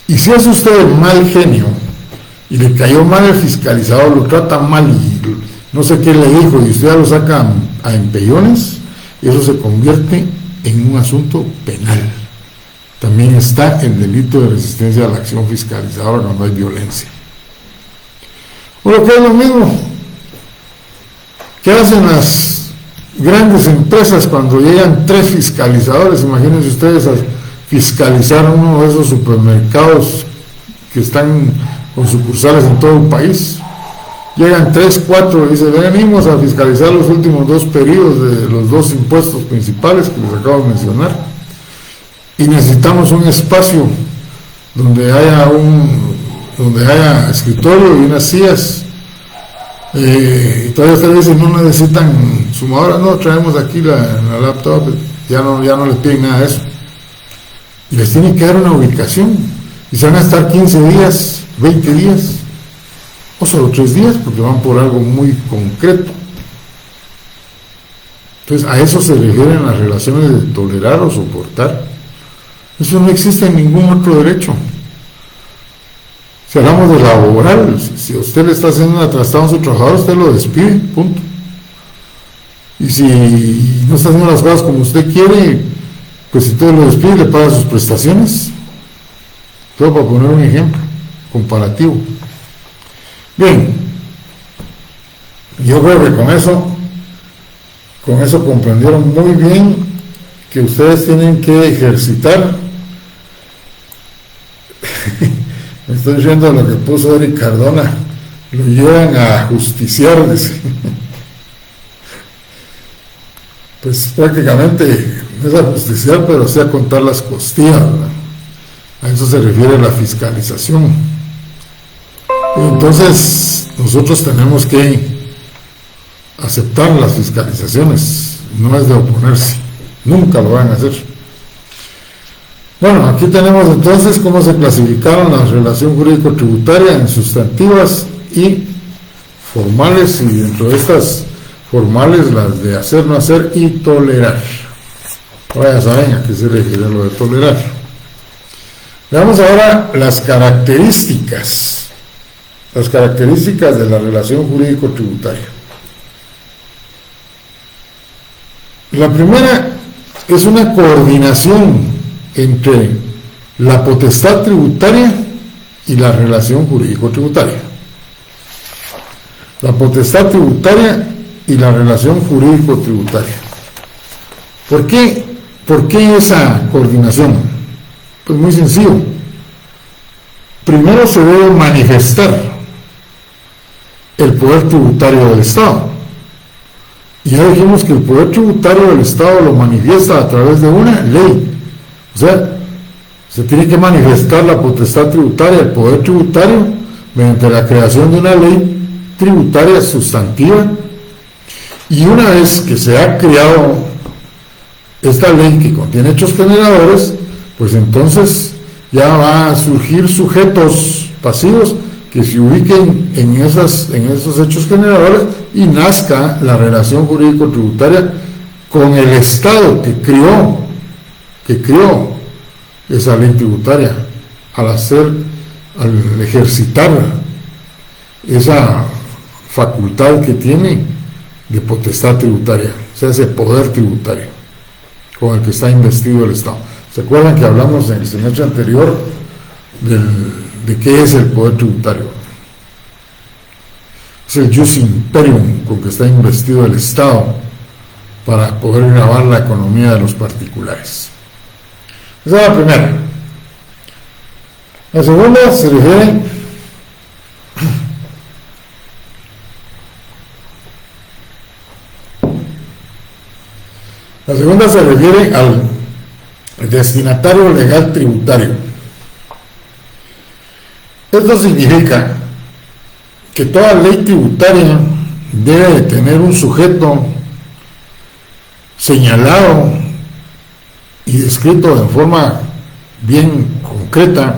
S1: Y si es usted mal genio y le cayó mal el fiscalizador, lo trata mal y no sé qué le dijo, y usted ya lo saca a empellones, eso se convierte en un asunto penal. También está el delito de resistencia a la acción fiscalizadora cuando hay violencia. O lo que es lo mismo, ¿qué hacen las grandes empresas cuando llegan 3 fiscalizadores? Imagínense ustedes a fiscalizar uno de esos supermercados que están con sucursales en todo el país. Llegan 3, 4 y dicen: venimos a fiscalizar los últimos 2 periodos de los 2 impuestos principales que les acabo de mencionar, y necesitamos un espacio donde haya escritorio y unas sillas. Y todavía ustedes dicen: no necesitan sumadora. No, traemos aquí la laptop. Ya no les piden nada de eso. Y les tienen que dar una ubicación, y se van a estar 15 días, 20 días, o solo 3 días, porque van por algo muy concreto. Entonces, a eso se refieren las relaciones de tolerar o soportar. Eso no existe en ningún otro derecho. Si hablamos de laboral, si usted le está haciendo una trastada a su trabajador, usted lo despide, punto. Y si no está haciendo las cosas como usted quiere, pues si usted lo despide, le paga sus prestaciones. Todo para poner un ejemplo comparativo. Bien, yo creo que con eso comprendieron muy bien que ustedes tienen que ejercitar. Me estoy viendo lo que puso Eric Cardona: lo llevan a justiciar, dice. Pues prácticamente no es a justiciar, pero sí a contar las costillas, ¿verdad? eso se refiere a la fiscalización. Entonces, nosotros tenemos que aceptar las fiscalizaciones, no es de oponerse, nunca lo van a hacer. Bueno, aquí tenemos entonces cómo se clasificaron la relación jurídico-tributaria en sustantivas y formales, y dentro de estas formales las de hacer, no hacer y tolerar. Ahora ya saben a qué se refiere lo de tolerar. Veamos ahora las características de la relación jurídico-tributaria. La primera es una coordinación entre la potestad tributaria y la relación jurídico-tributaria. La potestad tributaria y la relación jurídico-tributaria. ¿Por qué esa coordinación? Pues muy sencillo. Primero se debe manifestar el poder tributario del Estado. Y ya dijimos que el poder tributario del Estado lo manifiesta a través de una ley. O sea, se tiene que manifestar la potestad tributaria, el poder tributario, mediante la creación de una ley tributaria sustantiva. Y una vez que se ha creado esta ley que contiene hechos generadores, pues entonces ya va a surgir sujetos pasivos que se ubiquen en esos hechos generadores y nazca la relación jurídico-tributaria con el Estado que creó esa ley tributaria al ejercitar esa facultad que tiene de potestad tributaria, o sea, ese poder tributario con el que está investido el Estado. ¿Se acuerdan que hablamos en el semestre anterior de qué es el poder tributario? Es el jus imperium con que está investido el Estado para poder gravar la economía de los particulares. Esa es la primera. La segunda se refiere al destinatario legal tributario. Esto significa que toda ley tributaria debe de tener un sujeto señalado y descrito de forma bien concreta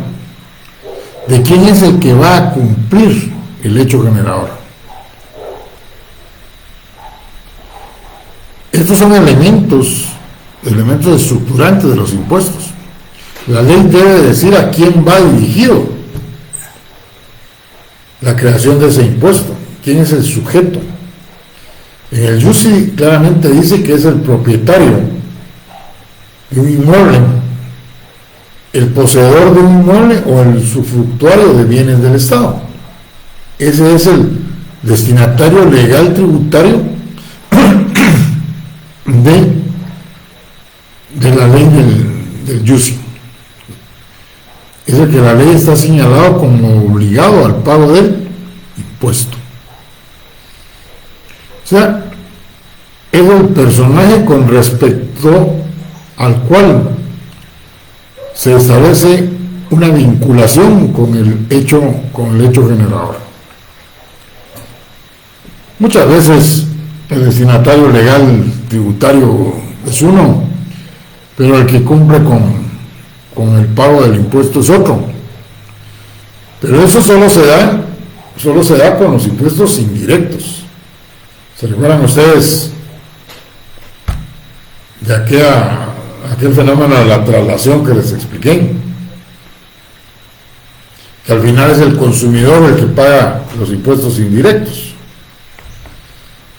S1: de quién es el que va a cumplir el hecho generador. Estos son elementos estructurantes de los impuestos. La ley debe decir a quién va dirigido la creación de ese impuesto, quién es el sujeto. En el JUSI claramente dice que es el propietario de un inmueble, el poseedor de un inmueble o el usufructuario de bienes del Estado. Ese es el destinatario legal tributario de la ley del JUSI. Es el que la ley está señalado como obligado al pago del impuesto. O sea, es el personaje con respecto al cual se establece una vinculación con el hecho generador. Muchas veces el destinatario legal tributario es uno, pero el que cumple con el pago del impuesto es otro. Pero eso solo se da con los impuestos indirectos. ¿Se recuerdan ustedes de aquel fenómeno de la traslación que les expliqué? Que al final es el consumidor el que paga los impuestos indirectos.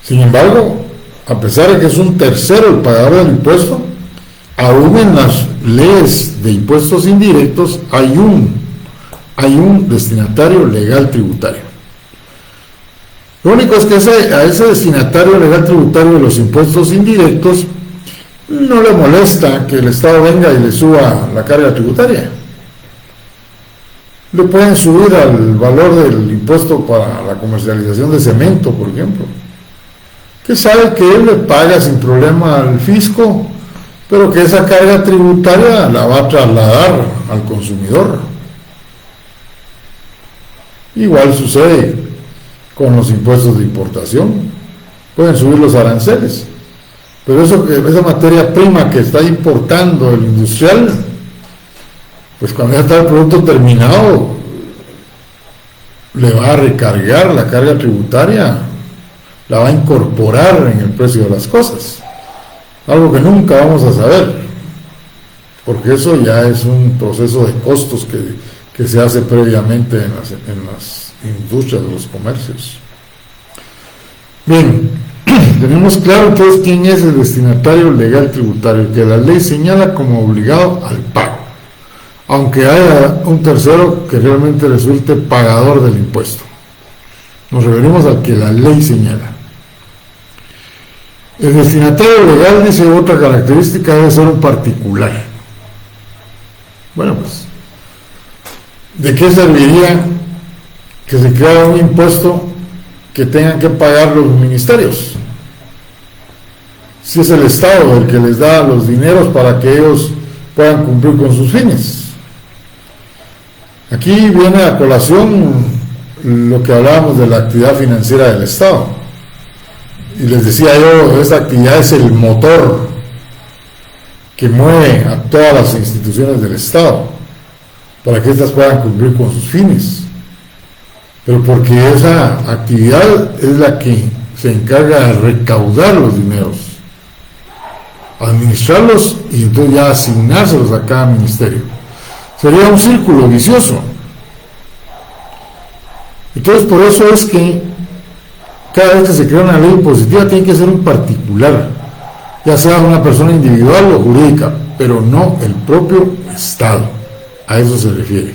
S1: Sin embargo, a pesar de que es un tercero el pagador del impuesto, aún en las leyes de impuestos indirectos hay un destinatario legal tributario. Lo único es que a ese destinatario legal tributario de los impuestos indirectos no le molesta que el Estado venga y le suba la carga tributaria. Le pueden subir al valor del impuesto para la comercialización de cemento, por ejemplo, que sabe que él le paga sin problema al fisco pero que esa carga tributaria la va a trasladar al consumidor. Igual sucede con los impuestos de importación, pueden subir los aranceles, pero esa materia prima que está importando el industrial, pues cuando ya está el producto terminado, le va a recargar la carga tributaria, la va a incorporar en el precio de las cosas, algo que nunca vamos a saber, porque eso ya es un proceso de costos que se hace previamente en las industrias de los comercios. Bien, tenemos claro entonces quién es el destinatario legal tributario, que la ley señala como obligado al pago, aunque haya un tercero que realmente resulte pagador del impuesto. Nos referimos al que la ley señala. El destinatario legal, dice, otra característica, debe ser un particular. Bueno, pues, ¿de qué serviría que se creara un impuesto que tengan que pagar los ministerios? Si es el Estado el que les da los dineros para que ellos puedan cumplir con sus fines. Aquí viene a colación lo que hablábamos de la actividad financiera del Estado. Y les decía yo, esta actividad es el motor que mueve a todas las instituciones del Estado para que éstas puedan cumplir con sus fines. Pero porque esa actividad es la que se encarga de recaudar los dineros, administrarlos y entonces ya asignárselos a cada ministerio. Sería un círculo vicioso. Entonces por eso es que cada vez que se crea una ley impositiva tiene que ser un particular, ya sea una persona individual o jurídica, pero no el propio Estado. A eso se refiere.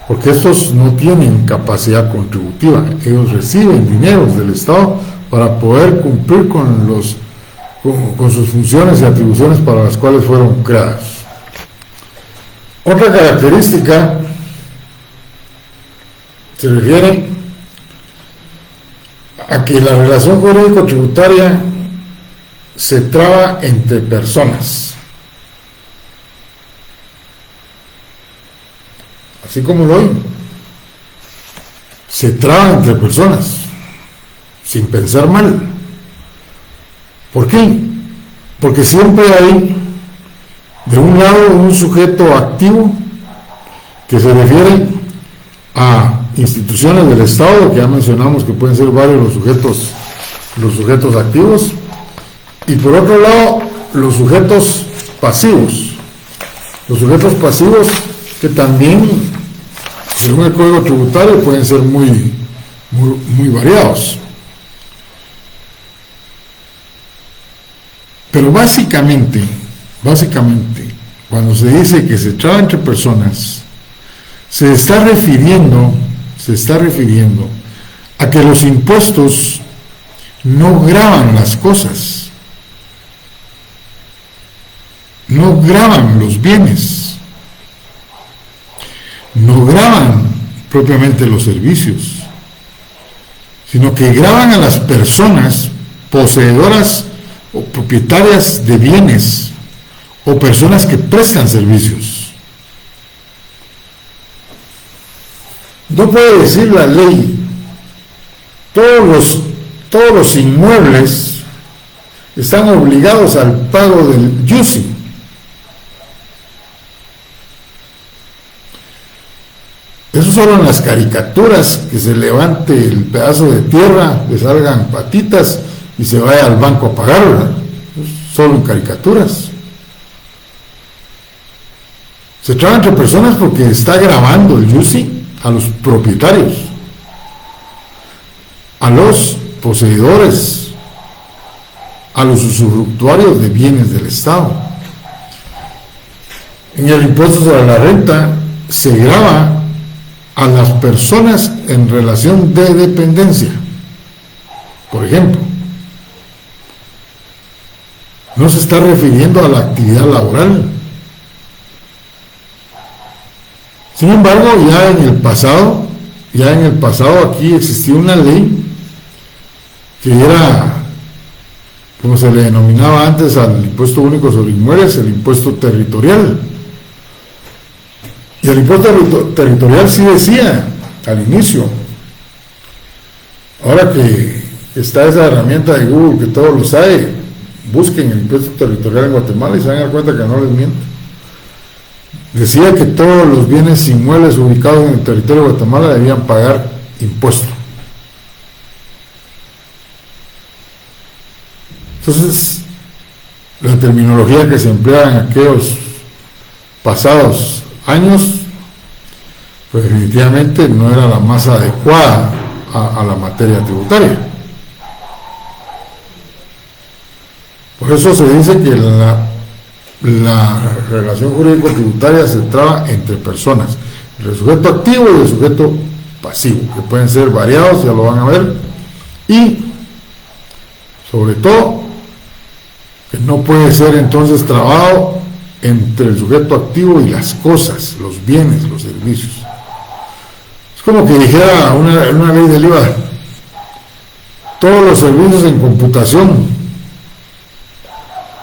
S1: Porque estos no tienen capacidad contributiva, ellos reciben dineros del Estado para poder cumplir con sus funciones y atribuciones para las cuales fueron creadas. Otra característica se refiere a que la relación jurídico-tributaria se traba entre personas. Así como lo oyen, se traba entre personas, sin pensar mal. ¿Por qué? Porque siempre hay, de un lado, un sujeto activo que se refiere a instituciones del Estado, que ya mencionamos que pueden ser varios los sujetos activos, y por otro lado, los sujetos pasivos. Los sujetos pasivos que también, según el Código Tributario, pueden ser muy variados. Pero básicamente, cuando se dice que se traba entre personas, se está refiriendo a que los impuestos no gravan las cosas, no gravan los bienes, no gravan propiamente los servicios, sino que gravan a las personas poseedoras o propietarias de bienes o personas que prestan servicios. No puede decir la ley, todos los inmuebles están obligados al pago del IUCI. Eso solo en las caricaturas, que se levante el pedazo de tierra, le salgan patitas y se vaya al banco a pagarla. Solo en caricaturas. Se traba entre personas porque está grabando el IUCI a los propietarios, a los poseedores, a los usufructuarios de bienes del Estado. En el impuesto sobre la renta se grava a las personas en relación de dependencia. Por ejemplo, no se está refiriendo a la actividad laboral. Sin embargo, ya en el pasado aquí existió una ley que era como se le denominaba antes al impuesto único sobre inmuebles, el impuesto territorial. Y el impuesto territorial sí decía al inicio, ahora que está esa herramienta de Google que todos lo sabe, busquen el impuesto territorial en Guatemala y se van a dar cuenta que no les miento. Decía que todos los bienes inmuebles ubicados en el territorio de Guatemala debían pagar impuesto. Entonces, la terminología que se empleaba en aquellos pasados años, pues definitivamente no era la más adecuada a la materia tributaria. Por eso se dice que la relación jurídico-tributaria se traba entre personas, el sujeto activo y el sujeto pasivo, que pueden ser variados, ya lo van a ver, y sobre todo que no puede ser entonces trabado entre el sujeto activo y las cosas, los bienes, los servicios. Es como que dijera una ley del IVA, todos los servicios en computación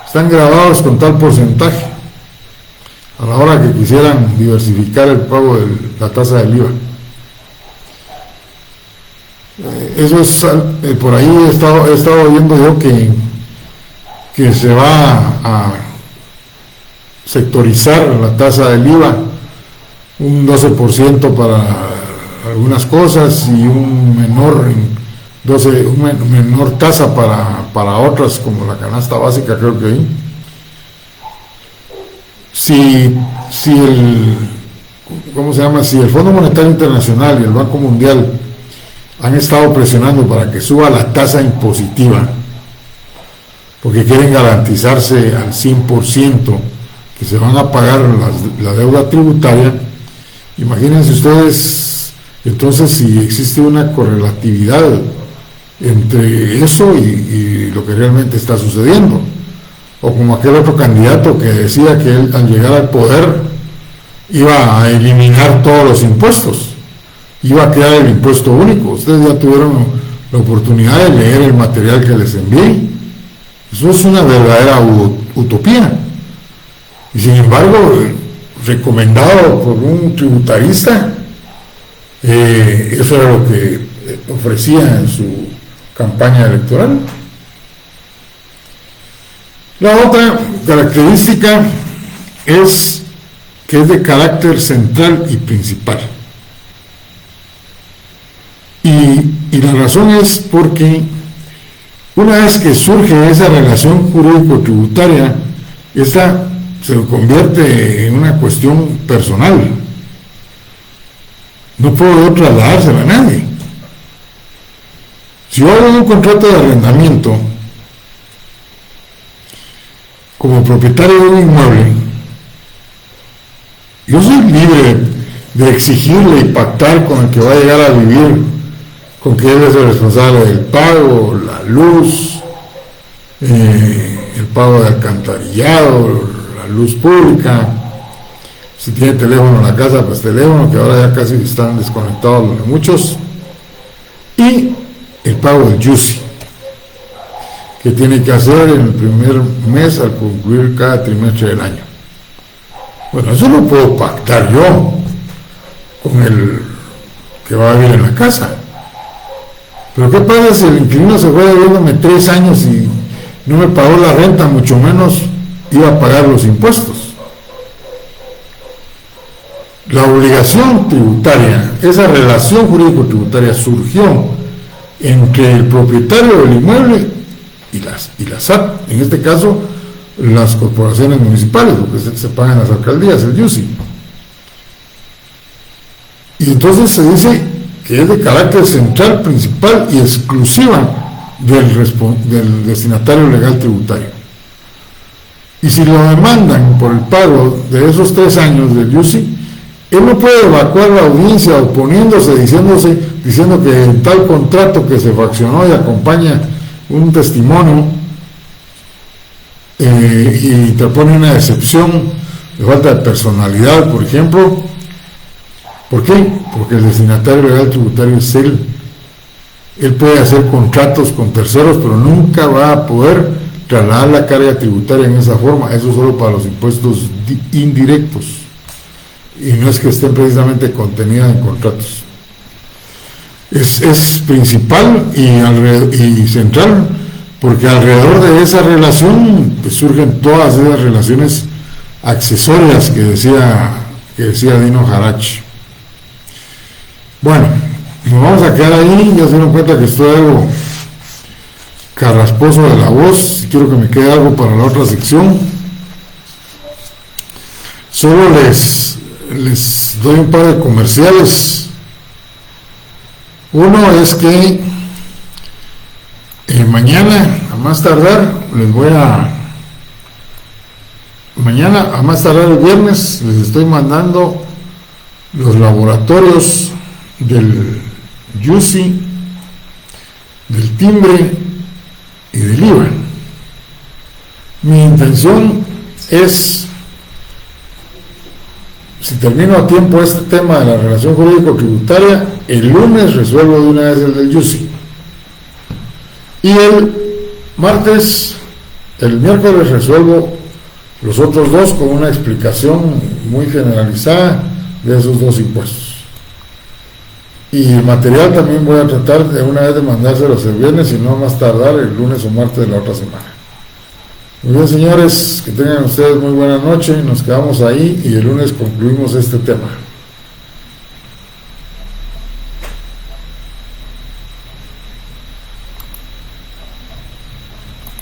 S1: están grabados con tal porcentaje a la hora que quisieran diversificar el pago de la tasa del IVA. Eso es, por ahí he estado viendo yo que se va a sectorizar la tasa del IVA, un 12% para algunas cosas y un menor tasa para otras, como la canasta básica, creo que ahí. Si el Fondo Monetario Internacional y el Banco Mundial han estado presionando para que suba la tasa impositiva, porque quieren garantizarse al 100% que se van a pagar la deuda tributaria, imagínense ustedes entonces si existe una correlatividad entre eso y lo que realmente está sucediendo, o como aquel otro candidato que decía que él al llegar al poder iba a eliminar todos los impuestos, iba a crear el impuesto único. Ustedes ya tuvieron la oportunidad de leer el material que les envié. Eso es una verdadera utopía, y sin embargo recomendado por un tributarista, eso era lo que ofrecía en su campaña electoral. La otra característica es que es de carácter central y principal, y la razón es porque una vez que surge esa relación jurídico-tributaria, esta se convierte en una cuestión personal. No puedo trasladársela a nadie. Si yo hago un contrato de arrendamiento como propietario de un inmueble, yo soy libre de exigirle y pactar con el que va a llegar a vivir, con que él es el responsable del pago, la luz, el pago de alcantarillado, la luz pública. Si tiene teléfono en la casa, pues teléfono, que ahora ya casi están desconectados muchos, y el pago del YUSI, que tiene que hacer en el primer mes al concluir cada trimestre del año. Bueno, eso lo puedo pactar yo con el que va a vivir en la casa. Pero ¿qué pasa si el inquilino se fue debiéndome 3 años y no me pagó la renta, mucho menos iba a pagar los impuestos? La obligación tributaria, esa relación jurídico-tributaria surgió entre el propietario del inmueble y la SAT, en este caso las corporaciones municipales, porque se pagan las alcaldías, el YUSI. Y entonces se dice que es de carácter central, principal y exclusiva del destinatario legal tributario. Y si lo demandan por el pago de esos 3 años del YUSI, él no puede evacuar la audiencia oponiéndose, diciendo que en tal contrato que se fraccionó y acompaña un testimonio y interpone una excepción de falta de personalidad, por ejemplo. ¿Por qué? Porque el destinatario legal tributario es él. Él puede hacer contratos con terceros, pero nunca va a poder trasladar la carga tributaria en esa forma. Eso solo para los impuestos indirectos, y no es que estén precisamente contenidas en contratos. Es principal y central, porque alrededor de esa relación pues surgen todas esas relaciones accesorias que decía Dino Jarach. Bueno, nos vamos a quedar ahí. Ya se dan cuenta que estoy algo carrasposo de la voz. Quiero que me quede algo para la otra sección. Solo les doy un par de comerciales. Uno es que mañana, a más tardar, mañana, a más tardar el viernes, les estoy mandando los laboratorios del YUSI, del timbre y del IVA. Mi intención es, si termino a tiempo este tema de la relación jurídico-tributaria, el lunes resuelvo de una vez el del YUSI. Y el miércoles resuelvo los otros dos con una explicación muy generalizada de esos dos impuestos. Y el material también voy a tratar de una vez de mandárselos el viernes, y no más tardar el lunes o martes de la otra semana. Muy bien, señores, que tengan ustedes muy buena noche. Nos quedamos ahí y el lunes concluimos este tema.